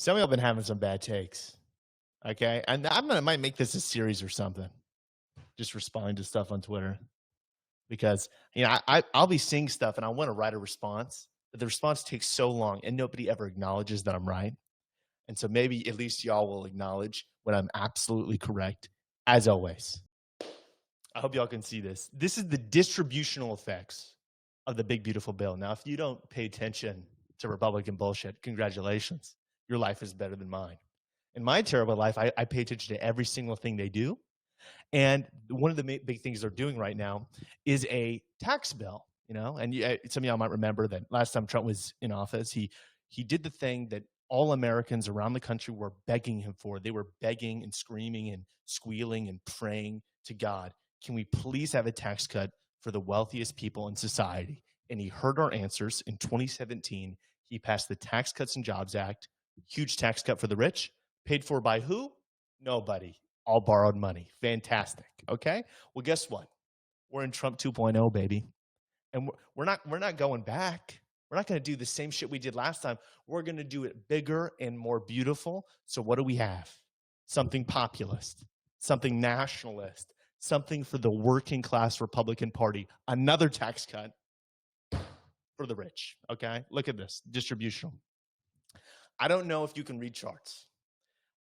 Some of y'all been having some bad takes. Okay. And might make this a series or something. Just responding to stuff on Twitter. Because I'll be seeing stuff and I want to write a response, but the response takes so long and nobody ever acknowledges that I'm right. And so maybe at least y'all will acknowledge when I'm absolutely correct, as always. I hope y'all can see this. This is the distributional effects of the big, beautiful bill. Now, if you don't pay attention to Republican bullshit, congratulations. Your life is better than mine. In my terrible life, I pay attention to every single thing they do. And one of the big things they're doing right now is a tax bill, and some of y'all might remember that last time Trump was in office, he did the thing that all Americans around the country were begging him for. They were begging and screaming and squealing and praying to God, can we please have a tax cut for the wealthiest people in society? And he heard our answers. In 2017, he passed the Tax Cuts and Jobs Act, huge tax cut for the rich, paid for by who? Nobody. All borrowed money. Fantastic. Okay. Well, guess what? We're in Trump 2.0, baby. And we're not going back. We're not going to do the same shit we did last time. We're going to do it bigger and more beautiful. So what do we have? Something populist, something nationalist, something for the working class Republican Party, another tax cut for the rich. Okay. Look at this distributional. I don't know if you can read charts.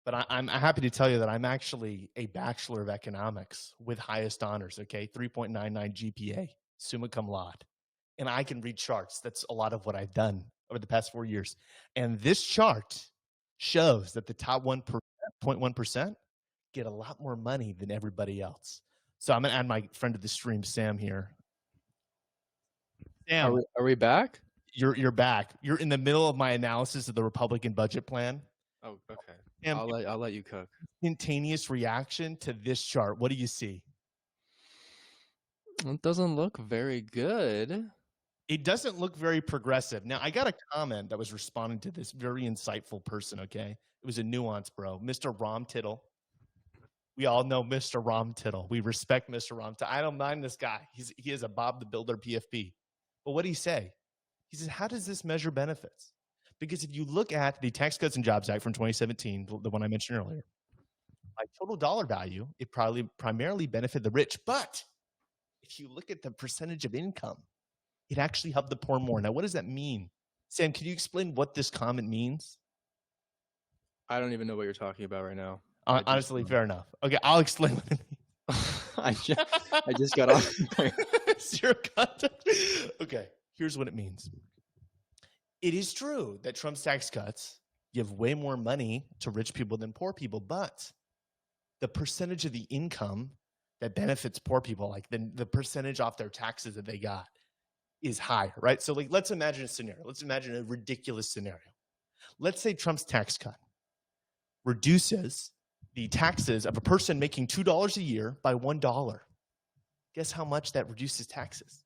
But I'm happy to tell you that I'm actually a Bachelor of Economics with highest honors, okay? 3.99 GPA, summa cum laude. And I can read charts. That's a lot of what I've done over the past 4 years. And this chart shows that the top 0.1% get a lot more money than everybody else. So I'm going to add my friend to the stream, Sam, here. Sam. Are we back? You're back. You're in the middle of my analysis of the Republican budget plan. Oh, okay. I'll let you cook. Instantaneous reaction to this chart. What do you see? It doesn't look very good. It doesn't look very progressive. Now, I got a comment that was responding to this very insightful person, okay? It was a nuance, bro. Mr. Rom Tittle. We all know Mr. Rom Tittle. We respect Mr. Rom Tittle. I don't mind this guy. He is a Bob the Builder PFP. But what did he say? He says, how does this measure benefits? Because if you look at the Tax Cuts and Jobs Act from 2017, the one I mentioned earlier, by total dollar value, it probably primarily benefited the rich. But if you look at the percentage of income, it actually helped the poor more. Now, what does that mean? Sam, can you explain what this comment means? I don't even know what you're talking about right now. Honestly, fair enough. Okay, I'll explain what it means. I just got off. Zero context. Okay, here's what it means. It is true that Trump's tax cuts give way more money to rich people than poor people, but the percentage of the income that benefits poor people, like the percentage off their taxes that they got, is higher, right? So let's imagine a scenario. Let's imagine a ridiculous scenario. Let's say Trump's tax cut reduces the taxes of a person making $2 a year by $1. Guess how much that reduces taxes?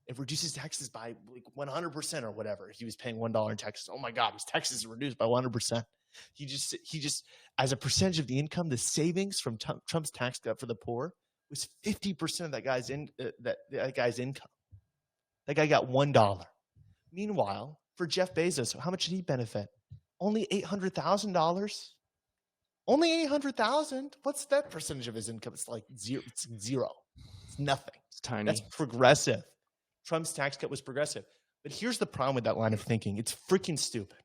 It reduces taxes by like 100% or whatever. If he was paying $1 in taxes, oh my God, his taxes are reduced by 100%. He just, as a percentage of the income, the savings from Trump's tax cut for the poor was 50% of that guy's income. That guy got $1. Meanwhile, for Jeff Bezos, how much did he benefit? Only $800,000. Only $800,000. What's that percentage of his income? It's like zero. It's zero. It's nothing. It's tiny. That's progressive. Trump's tax cut was progressive. But here's the problem with that line of thinking. It's freaking stupid.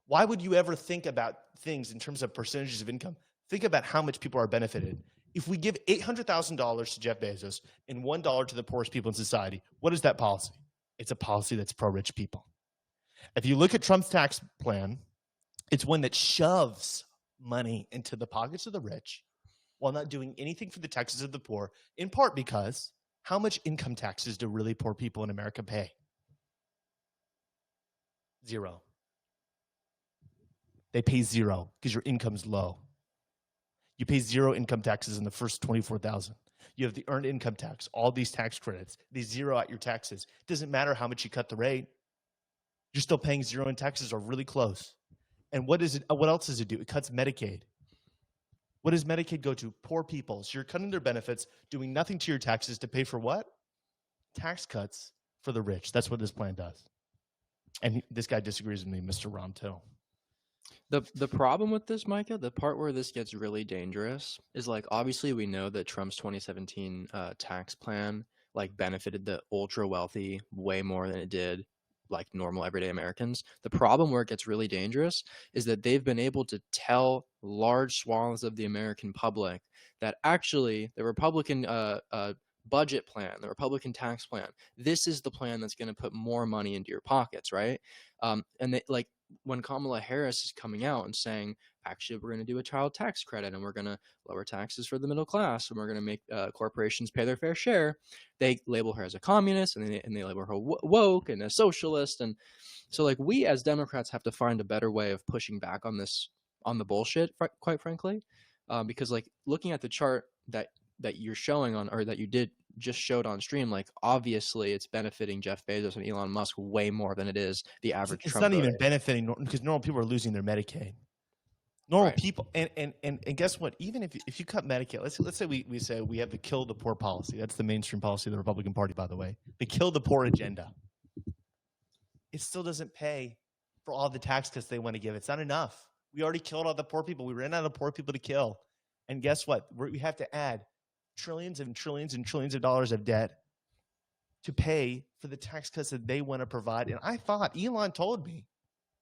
Why would you ever think about things in terms of percentages of income? Think about how much people are benefited. If we give $800,000 to Jeff Bezos and $1 to the poorest people in society, what is that policy? It's a policy that's pro-rich people. If you look at Trump's tax plan, it's one that shoves money into the pockets of the rich while not doing anything for the taxes of the poor, in part because how much income taxes do really poor people in America pay? Zero. They pay zero because your income's low. You pay zero income taxes in the first $24,000. You have the earned income tax, all these tax credits. They zero out your taxes. It doesn't matter how much you cut the rate. You're still paying zero in taxes or really close. And what else does it do? It cuts Medicaid. What does Medicaid go to? Poor people. So you're cutting their benefits, doing nothing to your taxes to pay for what? Tax cuts for the rich. That's what this plan does. And this guy disagrees with me, Mr. Rom Tittle. The problem with this, Micah, the part where this gets really dangerous is like obviously we know that Trump's 2017 tax plan like benefited the ultra wealthy way more than it did like normal everyday Americans. The problem where it gets really dangerous is that they've been able to tell large swaths of the American public that actually the Republican budget plan, the Republican tax plan, this is the plan that's going to put more money into your pockets, right? And they like when Kamala Harris is coming out and saying, actually, we're going to do a child tax credit and we're going to lower taxes for the middle class and we're going to make corporations pay their fair share, they label her as a communist and they label her woke and a socialist. And so, like, we as Democrats have to find a better way of pushing back on this, on the bullshit, quite frankly, because, like, looking at the chart that you're showing on, or that you did just showed on stream, like obviously it's benefiting Jeff Bezos and Elon Musk way more than it is the average It's Trump not even voter. benefiting because normal people are losing their Medicaid. Normal Right. people, and guess what? Even if you cut Medicaid, let's say we say we have the kill the poor policy. That's the mainstream policy of the Republican Party, by the way. The kill the poor agenda. It still doesn't pay for all the tax cuts they want to give. It's not enough. We already killed all the poor people. We ran out of poor people to kill. And guess what? We have to add trillions and trillions and trillions of dollars of debt to pay for the tax cuts that they want to provide. And I thought Elon told me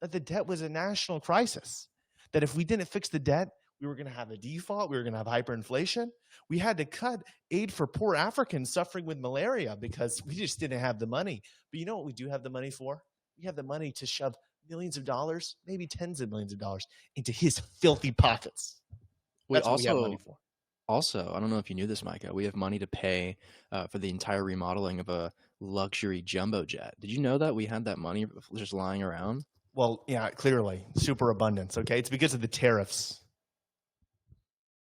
that the debt was a national crisis, that if we didn't fix the debt, we were going to have a default. We were going to have hyperinflation. We had to cut aid for poor Africans suffering with malaria because we just didn't have the money. But you know what we do have the money for? We have the money to shove millions of dollars, maybe tens of millions of dollars, into his filthy pockets. That's what we have money for. Also, I don't know if you knew this, Micah, we have money to pay for the entire remodeling of a luxury jumbo jet. Did you know that we had that money just lying around? Well, yeah, clearly superabundance. Okay, it's because of the tariffs.